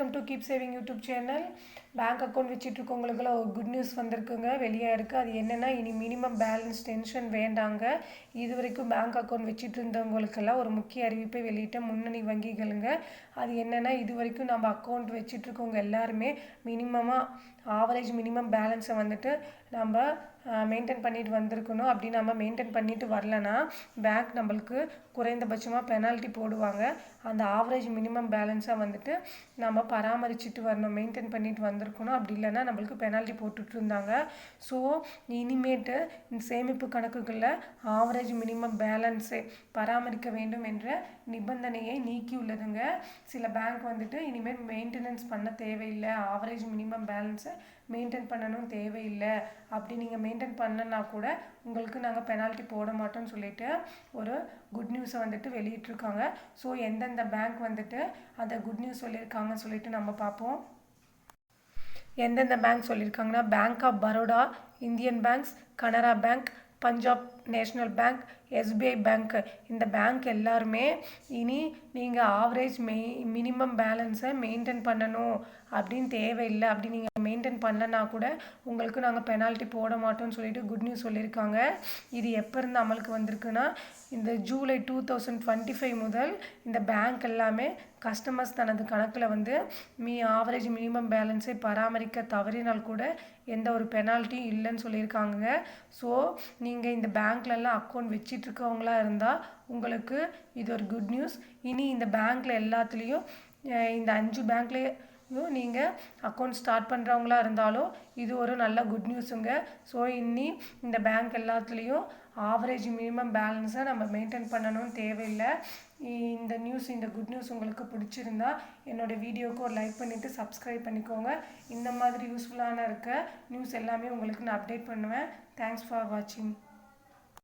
Welcome to keep saving YouTube channel. Bank account வச்சுட்டு இருக்கவங்களுக்குலாம் ஒரு good news வந்திருக்குங்க, வெளியே இருக்குது. அது என்னென்னா, இனி மினிமம் பேலன்ஸ் டென்ஷன் வேண்டாங்க. இது வரைக்கும் பேங்க் அக்கௌண்ட் வச்சுட்டு இருந்தவங்களுக்கெல்லாம் ஒரு முக்கிய அறிவிப்பை வெளியிட்ட முன்னணி வங்கிகளுங்க. அது என்னென்னா, இது வரைக்கும் நம்ம அக்கௌண்ட் வச்சுட்டு இருக்கவங்க எல்லாருமே ஆவரேஜ் மினிமம் பேலன்ஸை வந்துட்டு நம்ம மெயின்டைன் பண்ணிட்டு வந்திருக்கணும். அப்படி நம்ம மெயின்டைன் பண்ணிட்டு வரலன்னா பேங்க் நம்மளுக்கு குறைந்தபட்சமாக பெனால்ட்டி போடுவாங்க. அந்த ஆவரேஜ் மினிமம் பேலன்ஸை வந்துட்டு நம்ம பராமரிச்சுட்டு வரணும், மெயின்டைன் பண்ணிட்டு வந்திருக்கணும். அப்படி இல்லைன்னா நம்மளுக்கு பெனால்ட்டி போட்டுட்டு இருந்தாங்க. ஸோ இனிமேட்டு இந்த சேமிப்பு கணக்குகளில் ஆவரேஜ் மினிமம் பேலன்ஸை பராமரிக்க வேண்டும் என்ற நிபந்தனையை நீக்கியுள்ளதுங்க. சில பேங்க் வந்துட்டு இனிமேல் மெயின்டெனன்ஸ் பண்ண தேவையில்லை, ஆவரேஜ் மினிமம் பேலன்ஸை மெயின்டைன் பண்ணணும் தேவையில்லை, அப்படி நீங்கள் மெயின்டைன் பண்ணனா கூட உங்களுக்கு நாங்கள் பெனால்ட்டி போட மாட்டோம்னு சொல்லிட்டு ஒரு குட் நியூஸை வந்துட்டு வெளியிட்டிருக்காங்க. ஸோ எந்தெந்த பேங்க் வந்துட்டு அந்த குட் நியூஸ் சொல்லியிருக்காங்கன்னு சொல்லிட்டு நம்ம பார்ப்போம். எந்தெந்த பேங்க் சொல்லியிருக்காங்கன்னா, bank of Baroda, Indian banks, Canara bank, Punjab national bank, SBI bank. இந்த பேங்க் எல்லாருமே இனி நீங்கள் ஆவரேஜ் மினிமம் பேலன்ஸை மெயின்டைன் பண்ணணும் அப்படின்னு தேவையில்லை, அப்படி நீங்கள் மெயின்டைன் பண்ணலனா கூட உங்களுக்கு நாங்கள் பெனால்ட்டி போட மாட்டோம்னு சொல்லிட்டு குட் நியூஸ் சொல்லியிருக்காங்க. இது எப்போ இருந்து அமலுக்கு வந்திருக்குன்னா, இந்த ஜூலை 2025 முதல் இந்த பேங்க் எல்லாமே கஸ்டமர்ஸ் தனது கணக்கில் வந்து ஆவரேஜ் மினிமம் பேலன்ஸை பராமரிக்க தவறினால் கூட எந்த ஒரு பெனால்ட்டியும் இல்லைன்னு சொல்லியிருக்காங்க. ஸோ நீங்கள் இந்த பேங்க்லலாம் அக்கௌண்ட் வச்சிட்டு இருக்கவங்களா இருந்தால் உங்களுக்கு இது ஒரு குட் நியூஸ். இனி இந்த பேங்க்கில் எல்லாத்துலேயும் இந்த 5 பேங்க்லேயும் நீங்கள் அக்கௌண்ட் ஸ்டார்ட் பண்ணுறவங்களா இருந்தாலும் இது ஒரு நல்ல குட் நியூஸுங்க. ஸோ இனி இந்த பேங்க் எல்லாத்துலேயும் ஆவரேஜ் மினிமம் பேலன்ஸை நம்ம மெயின்டைன் பண்ணணும்னு தேவையில்லை. இந்த குட் நியூஸ் உங்களுக்கு பிடிச்சிருந்தா என்னோடய வீடியோவுக்கு ஒரு லைக் பண்ணிவிட்டு சப்ஸ்கிரைப் பண்ணிக்கோங்க. இந்த மாதிரி யூஸ்ஃபுல்லான நியூஸ் எல்லாமே உங்களுக்கு நான் அப்டேட் பண்ணுவேன். தேங்க்ஸ் ஃபார் வாட்சிங்.